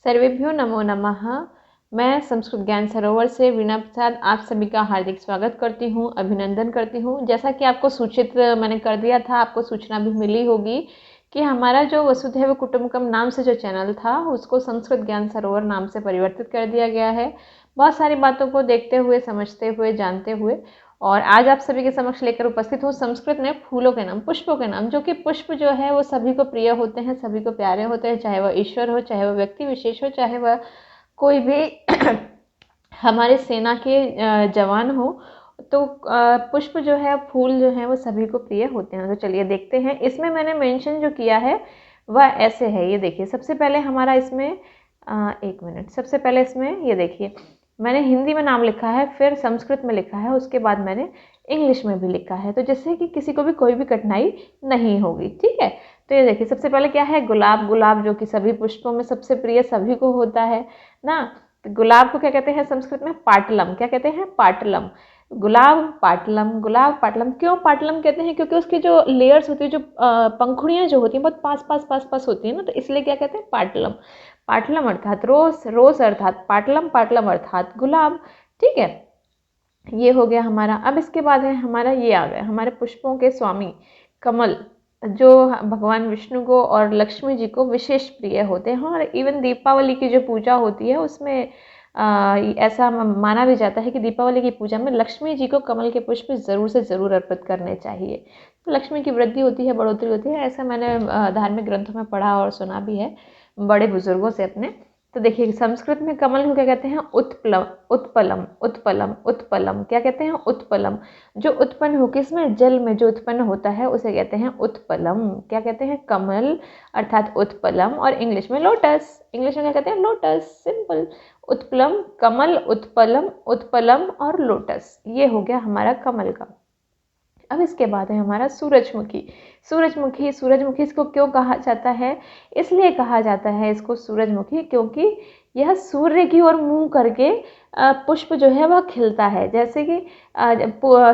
सर्वेभ्यो नमो नमः। मैं संस्कृत ज्ञान सरोवर से वीणा प्रसाद आप सभी का हार्दिक स्वागत करती हूँ, अभिनंदन करती हूँ। जैसा कि आपको सूचित मैंने कर दिया था, आपको सूचना भी मिली होगी कि हमारा जो वसुधैव कुटुंबकम नाम से जो चैनल था उसको संस्कृत ज्ञान सरोवर नाम से परिवर्तित कर दिया गया है। बहुत सारी बातों को देखते हुए, समझते हुए, जानते हुए, और आज आप सभी के समक्ष लेकर उपस्थित हूँ संस्कृत में फूलों के नाम, पुष्पों के नाम, जो कि पुष्प जो है वो सभी को प्रिय होते हैं, सभी को प्यारे होते हैं, चाहे वह ईश्वर हो, चाहे वह व्यक्ति विशेष हो, चाहे वह कोई भी हमारे सेना के जवान हो। तो पुष्प जो है, फूल जो है वो सभी को प्रिय होते हैं। तो चलिए देखते हैं। इसमें मैंने मेंशन जो किया है वह ऐसे है, ये देखिए। सबसे पहले हमारा इसमें एक मिनट, सबसे पहले इसमें ये देखिए, मैंने हिंदी में नाम लिखा है, फिर संस्कृत में लिखा है, उसके बाद मैंने इंग्लिश में भी लिखा है, तो जिससे कि किसी को भी कोई भी कठिनाई नहीं होगी। ठीक है, तो ये देखिए, सबसे पहले क्या है, गुलाब। गुलाब जो कि सभी पुष्पों में सबसे प्रिय सभी को होता है ना। तो गुलाब को क्या कहते हैं संस्कृत में? पाटलम। क्या कहते हैं? पाटलम। गुलाब पाटलम, गुलाब पाटलम। क्यों पाटलम कहते हैं? क्योंकि उसकी जो लेयर्स होती है, जो पंखुड़ियाँ जो होती हैं, बहुत पास पास पास पास होती है ना, तो इसलिए क्या कहते हैं? पाटलम। पाटलम अर्थात रोज, रोज अर्थात पाटलम, पाटलम अर्थात गुलाब। ठीक है, ये हो गया हमारा। अब इसके बाद है हमारा, ये आ गया हमारे पुष्पों के स्वामी कमल, जो भगवान विष्णु को और लक्ष्मी जी को विशेष प्रिय होते हैं। और इवन दीपावली की जो पूजा होती है उसमें ऐसा माना भी जाता है कि दीपावली की पूजा में लक्ष्मी जी को कमल के पुष्प ज़रूर से ज़रूर अर्पित करने चाहिए, तो लक्ष्मी की वृद्धि होती है, बढ़ोतरी होती है। ऐसा मैंने धार्मिक ग्रंथों में पढ़ा और सुना भी है बड़े बुजुर्गों से अपने। तो देखिए, संस्कृत में कमल को क्या कहते हैं? उत्पलम, उत्पलम, उत्पलम, उत्पलम। क्या कहते हैं? उत्पलम। जो उत्पन्न हो, किसमें? जल में जो उत्पन्न होता है उसे कहते हैं उत्पलम। क्या कहते हैं? कमल अर्थात उत्पलम। और इंग्लिश में लोटस। इंग्लिश में क्या कहते हैं? लोटस। सिंपल। उत्पलम, कमल, उत्पलम, उत्पलम और लोटस। ये हो गया हमारा कमल का। अब इसके बाद है हमारा सूरजमुखी। सूरजमुखी, सूरजमुखी इसको क्यों कहा जाता है? इसलिए कहा जाता है इसको सूरजमुखी क्योंकि यह सूर्य की ओर मुंह करके पुष्प जो है वह खिलता है। जैसे कि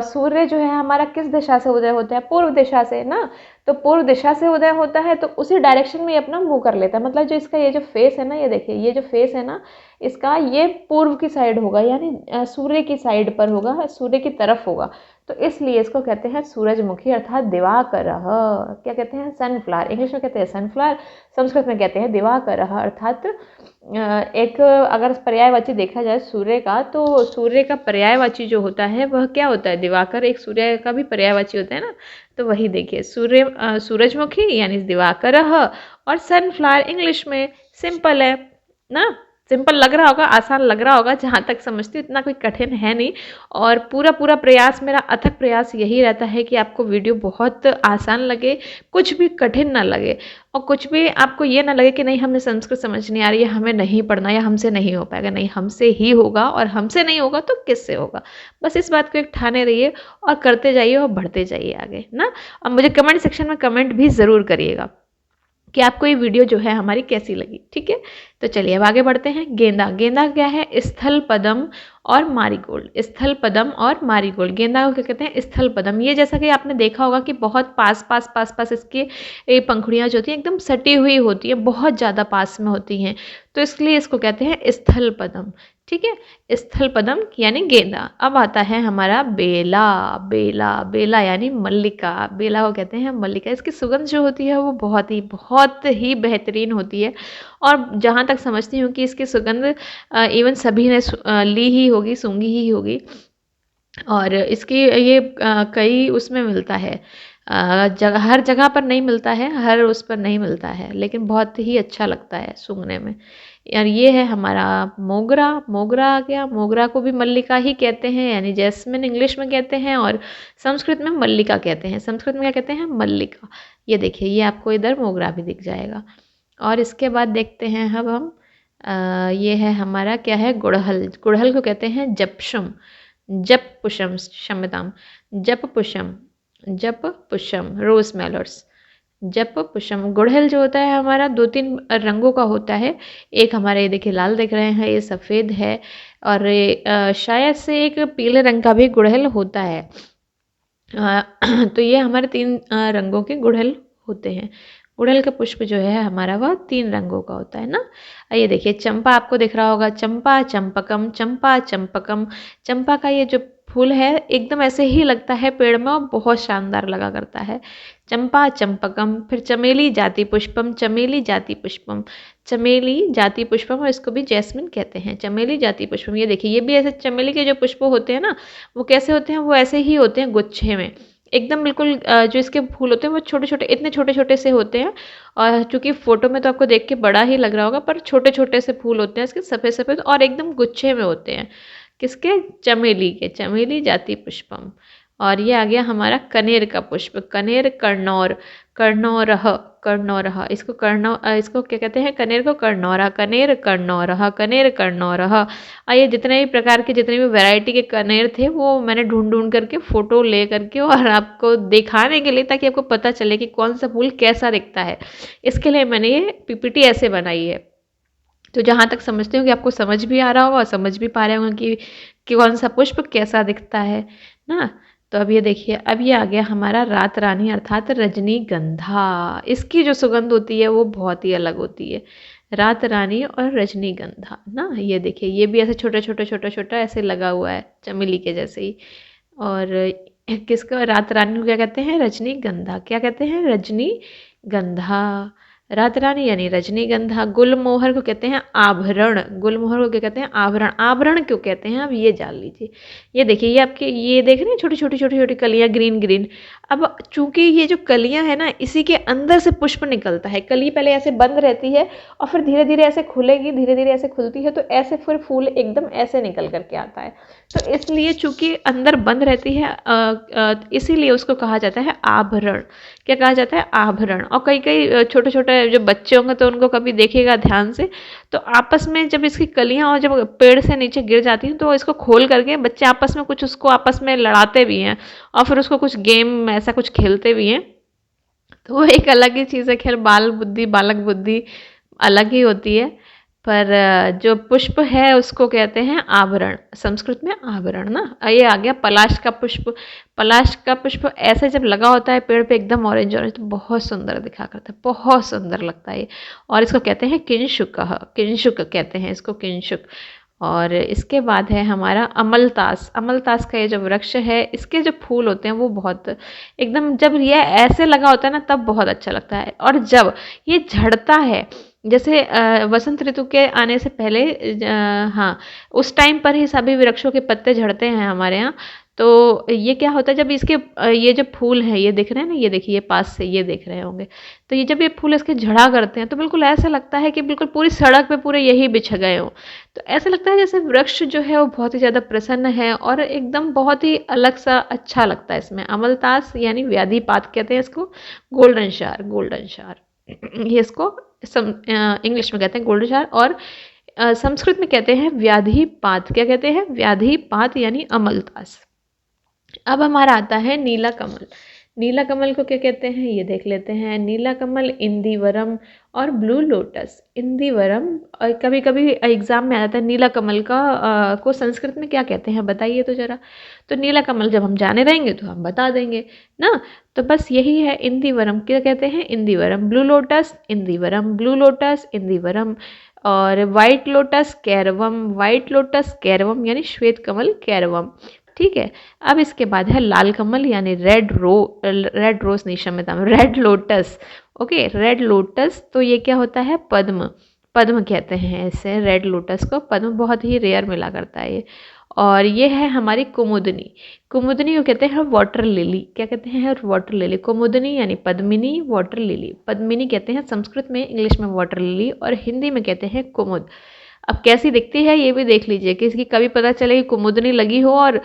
सूर्य जो है हमारा किस दिशा से उदय होता है? पूर्व दिशा से ना। तो पूर्व दिशा से उदय होता है तो उसी डायरेक्शन में ये अपना मुंह कर लेता है। मतलब जो इसका ये जो फेस है ना, ये देखिए, ये जो फेस है ना इसका, ये पूर्व की साइड होगा, यानी सूर्य की साइड पर होगा, सूर्य की तरफ होगा। तो इसलिए इसको कहते हैं सूरजमुखी अर्थात दिवाकरः। क्या कहते हैं? सनफ्लावर। इंग्लिश में कहते हैं सनफ्लावर, संस्कृत में कहते हैं दिवाकरः। अर्थात एक अगर पर्यायवाची देखा जाए सूर्य का, तो सूर्य का पर्यायवाची जो होता है वह क्या होता है? दिवाकर। एक सूर्य का भी पर्यायवाची होता है ना, तो वही देखिए, सूरजमुखी यानी दिवाकरः, और सनफ्लावर इंग्लिश में। सिंपल है ना, सिंपल लग रहा होगा, आसान लग रहा होगा, जहाँ तक समझती हूँ इतना कोई कठिन है नहीं। और पूरा पूरा प्रयास, मेरा अथक प्रयास यही रहता है कि आपको वीडियो बहुत आसान लगे, कुछ भी कठिन ना लगे, और कुछ भी आपको ये ना लगे कि नहीं हमें संस्कृत समझ नहीं आ रही है, हमें नहीं पढ़ना या हमसे नहीं हो पाएगा। नहीं, हमसे ही होगा, और हमसे नहीं होगा तो किससे होगा? बस इस बात को एक ठाने रहिए और करते जाइए और बढ़ते जाइए आगे ना। और मुझे कमेंट सेक्शन में कमेंट भी ज़रूर करिएगा कि आपको ये वीडियो जो है हमारी कैसी लगी। ठीक है, तो चलिए अब आगे बढ़ते हैं। गेंदा। गेंदा क्या है? स्थल पदम और मारीगोल्ड। स्थल पदम और मारीगोल्ड, गेंदा को क्या कहते हैं? स्थल पदम। ये जैसा कि आपने देखा होगा कि बहुत पास पास पास पास इसके पंखुड़ियाँ जो होती हैं एकदम सटी हुई होती हैं, बहुत ज़्यादा पास में होती हैं, तो इसलिए इसको कहते हैं स्थल पदम। ठीक है, स्थल पदम यानी गेंदा। अब आता है हमारा बेला। बेला, बेला यानी मल्लिका। बेला को कहते हैं मल्लिका। इसकी सुगंध जो होती है वो बहुत ही बेहतरीन होती है, और जहाँ तक समझती हूँ कि इसकी सुगंध इवन सभी ने ली ही होगी, सूंघी ही होगी। और इसकी ये कई उसमें मिलता है, हर जगह पर नहीं मिलता है, हर उस पर नहीं मिलता है, लेकिन बहुत ही अच्छा लगता है सूंघने में। यार ये है हमारा मोगरा। मोगरा आ गया। मोगरा को भी मल्लिका ही कहते हैं, यानी जैस्मिन इंग्लिश में कहते हैं, और संस्कृत में मल्लिका कहते हैं। संस्कृत में क्या कहते हैं? मल्लिका। ये देखिए, ये आपको इधर मोगरा भी दिख जाएगा। और इसके बाद देखते हैं अब हम, ये है हमारा क्या है? गुड़हल। गुड़हल को कहते हैं जपशुम। जप पुष्पम, क्षम्यताम, जप पुष्पम, जप पुष्पम, रोज मेलर्स। जप पुष्पम। गुड़हल जो होता है हमारा 2-3 रंगों का होता है। एक हमारे ये देखिए लाल दिख रहे हैं, ये सफ़ेद है, और शायद से एक पीले रंग का भी गुड़हल होता है। तो ये हमारे 3 रंगों के गुड़हल होते हैं। उड़ेल का पुष्प जो है हमारा वह 3 रंगों का होता है ना। ये देखिए चंपा आपको दिख रहा होगा, चंपा चंपकम, चंपा चंपकम। चंपा का ये जो फूल है एकदम ऐसे ही लगता है पेड़ में और बहुत शानदार लगा करता है। चंपा चंपकम, फिर चमेली जाति पुष्पम, चमेली जाति पुष्पम, चमेली जाति पुष्पम, और इसको भी जैस्मिन कहते हैं, चमेली जाति पुष्पम। ये देखिए ये भी ऐसे चमेली के जो पुष्प होते हैं ना, वो कैसे होते हैं, वो ऐसे ही होते हैं गुच्छे में एकदम बिल्कुल। जो इसके फूल होते हैं वो छोटे छोटे, इतने छोटे छोटे से होते हैं। और चूंकि फोटो में तो आपको देख के बड़ा ही लग रहा होगा, पर छोटे छोटे से फूल होते हैं इसके, सफ़ेद सफ़ेद, और एकदम गुच्छे में होते हैं। किसके? चमेली के, चमेली जाति पुष्पम। और ये आ गया हमारा कनेर का पुष्प, कनेर कर्णौर, कर्णौरह, कर्णौरह। इसको क्या कहते हैं? कनेर को कर्णौरा, कनेर कर्णौरह, कनेर कर्णौरह। ये जितने भी प्रकार के, जितने भी वैरायटी के कनेर थे वो मैंने ढूंढ ढूंढ करके फ़ोटो ले करके और आपको दिखाने के लिए, ताकि आपको पता चले कि कौन सा फूल कैसा दिखता है। इसके लिए मैंने ये पीपीटी ऐसे बनाई है। तो जहाँ तक समझती हूँ कि आपको समझ भी आ रहा होगा और समझ भी पा रहे होंगे कि कौन सा पुष्प कैसा दिखता है ना। तो अब ये देखिए, अब ये आ गया हमारा रात रानी अर्थात रजनीगंधा। इसकी जो सुगंध होती है वो बहुत ही अलग होती है, रात रानी और रजनीगंधा ना। ये देखिए ये भी ऐसे छोटा छोटा छोटा छोटा ऐसे लगा हुआ है चमेली के जैसे ही। और किसका? रात रानी को क्या कहते हैं? रजनीगंधा। क्या कहते हैं? रजनीगंधा। रात रानी यानी रजनीगंधा। गुलमोहर को कहते हैं आभरण, गुलमोहर को क्या कहते हैं? आभरण। आभरण क्यों कहते हैं अब ये जान लीजिए। ये देखिए ये आपके, ये देख रहे हैं छोटी छोटी छोटी छोटी कलियां ग्रीन ग्रीन। अब चूंकि ये जो कलियां है ना, इसी के अंदर से पुष्प निकलता है। कली पहले ऐसे बंद रहती है और फिर धीरे धीरे ऐसे खुलेगी, धीरे धीरे ऐसे खुलती है, तो ऐसे फिर फूल एकदम ऐसे निकल करके आता है। तो इसलिए चूंकि अंदर बंद रहती है, इसीलिए उसको कहा जाता है आभरण। क्या कहा जाता है? आभरण। और कई कई छोटे छोटे जो बच्चे होंगे तो उनको कभी देखिएगा ध्यान से, तो आपस में जब इसकी कलियां और जब पेड़ से नीचे गिर जाती हैं तो इसको खोल करके बच्चे आपस में कुछ उसको आपस में लड़ाते भी हैं और फिर उसको कुछ गेम ऐसा कुछ खेलते भी हैं। तो वो एक अलग ही चीज़ है। खैर बाल बुद्धि, बालक बुद्धि अलग ही होती है। पर जो पुष्प है उसको कहते हैं आभरण, संस्कृत में आभरण ना। ये आ गया पलाश का पुष्प। पलाश का पुष्प ऐसे जब लगा होता है पेड़ पे एकदम ऑरेंज ऑरेंज, तो बहुत सुंदर दिखा करता है, बहुत सुंदर लगता है ये। और इसको कहते हैं किंशुक, किंशुक कहते हैं इसको, किंशुक। और इसके बाद है हमारा अमलतास। अमलतास का ये जो वृक्ष है, इसके जो फूल होते हैं वो बहुत एकदम, जब ये ऐसे लगा होता है ना तब बहुत अच्छा लगता है। और जब ये झड़ता है, जैसे वसंत ऋतु के आने से पहले, हाँ उस टाइम पर ही सभी वृक्षों के पत्ते झड़ते हैं हमारे यहाँ। तो ये क्या होता है, जब इसके ये जो फूल हैं, ये दिख रहे हैं ना, ये देखिए ये पास से ये देख रहे होंगे, तो ये जब ये फूल इसके झड़ा करते हैं तो बिल्कुल ऐसा लगता है कि बिल्कुल पूरी सड़क पे पूरे यही बिछ गए हों। तो ऐसा लगता है जैसे वृक्ष जो है वो बहुत ही ज़्यादा प्रसन्न है और एकदम बहुत ही अलग सा अच्छा लगता है इसमें। अमलतास यानी व्याधि पात कहते हैं इसको, गोल्डन शार, गोल्डन शार ये इसको इंग्लिश में कहते हैं गोल्डन शार। और संस्कृत में कहते हैं व्याधि पात। क्या कहते हैं? व्याधि पात यानी अमलतास। अब हमारा आता है नीला कमल। नीला कमल को क्या कहते हैं ये देख लेते हैं। नीला कमल, इंदिवरम और ब्लू लोटस। इंदिवरम, और कभी कभी एग्जाम में आ जाता है नीला कमल का को संस्कृत में क्या कहते हैं बताइए तो जरा। तो नीला कमल जब हम जाने रहेंगे तो हम बता देंगे ना। तो बस यही है, इंदिवरम क्या कहते हैं? इंदिवरम। ब्लू लोटस, इंदिवरम, ब्लू लोटस, इंदिवरम। और वाइट लोटस, कैरवम, वाइट लोटस, कैरवम यानी श्वेत कमल, कैरवम। ठीक है। अब इसके बाद है लाल कमल यानी रेड रोज नहीं, क्षम्यता में, red lotus. Okay, red lotus. तो ये क्या होता है? पद्म, पद्म कहते हैं इसे, रेड लोटस को पद्म, बहुत ही रेयर मिला करता है ये। और ये है हमारी कुमुदनी। कुमुदनी को कहते हैं वाटर लिली। क्या कहते हैं? Water lily. कुमुदनी यानी पद्मिनी, वाटर लिली। पद्मिनी कहते हैं संस्कृत में, इंग्लिश में वाटर लिली, और हिंदी में कहते हैं कुमुद। अब कैसी दिखती है ये भी देख लीजिए, कि इसकी कभी पता चले कि कुमुदनी लगी हो और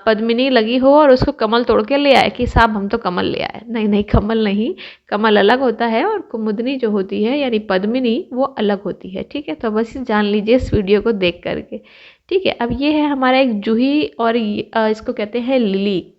पद्मिनी लगी हो और उसको कमल तोड़ के ले आए कि साहब हम तो कमल ले आए। नहीं नहीं, कमल नहीं, कमल अलग होता है और कुमुदनी जो होती है यानी पद्मिनी वो अलग होती है। ठीक है, तो बस जान लीजिए इस वीडियो को देख करके। ठीक है, अब ये है हमारा एक जूही, और इसको कहते हैं लिली।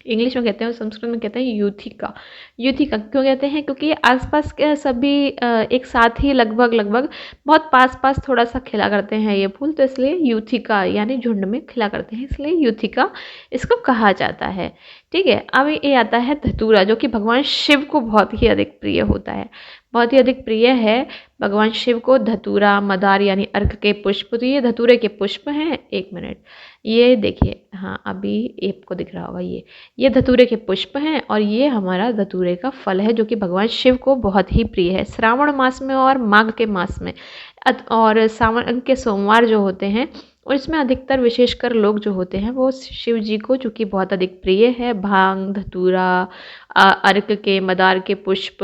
इंग्लिश में कहते हैं और संस्कृत में कहते हैं यूथिका। यूथिका क्यों कहते हैं? क्योंकि ये आसपास के सभी एक साथ ही लगभग लगभग बहुत पास पास थोड़ा सा खिला करते हैं ये फूल, तो इसलिए यूथिका यानी झुंड में खिला करते हैं, इसलिए यूथिका इसको कहा जाता है। ठीक है, अब ये आता है धतूरा, जो कि भगवान शिव को बहुत ही अधिक प्रिय होता है, बहुत ही अधिक प्रिय है भगवान शिव को। धतूरा, मदार यानी अर्क के पुष्प, तो ये धतूरे के पुष्प हैं। एक मिनट, ये देखिए, हाँ अभी आपको दिख रहा होगा, ये धतूरे के पुष्प हैं और ये हमारा धतूरे का फल है, जो कि भगवान शिव को बहुत ही प्रिय है। श्रावण मास में और माघ के मास में और सावन के सोमवार जो होते हैं, और इसमें अधिकतर विशेषकर लोग जो होते हैं वो शिव जी को, चूँकि बहुत अधिक प्रिय है, भांग, धतूरा, अर्क के, मदार के पुष्प,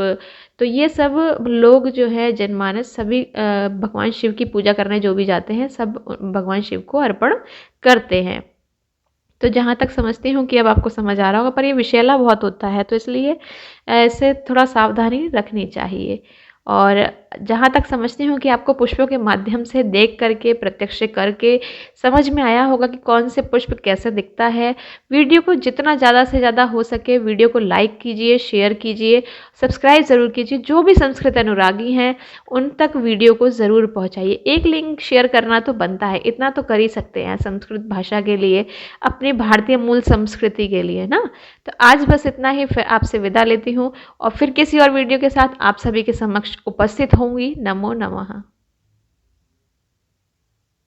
तो ये सब लोग जो है जनमानस सभी भगवान शिव की पूजा करने जो भी जाते हैं, सब भगवान शिव को अर्पण करते हैं। तो जहाँ तक समझती हूँ कि अब आपको समझ आ रहा होगा, पर ये विषैला बहुत होता है, तो इसलिए ऐसे थोड़ा सावधानी रखनी चाहिए। और जहाँ तक समझती हूँ कि आपको पुष्पों के माध्यम से देख करके, प्रत्यक्ष करके समझ में आया होगा कि कौन से पुष्प कैसे दिखता है। वीडियो को जितना ज़्यादा से ज़्यादा हो सके वीडियो को लाइक कीजिए, शेयर कीजिए, सब्सक्राइब ज़रूर कीजिए। जो भी संस्कृत अनुरागी हैं उन तक वीडियो को ज़रूर पहुँचाइए। एक लिंक शेयर करना तो बनता है, इतना तो कर ही सकते हैं संस्कृत भाषा के लिए, अपनी भारतीय मूल संस्कृति के लिए ना। तो आज बस इतना ही, फिर आपसे विदा लेती हूँ और फिर किसी और वीडियो के साथ आप सभी के समक्ष उपस्थित होंगी। नमो नमः।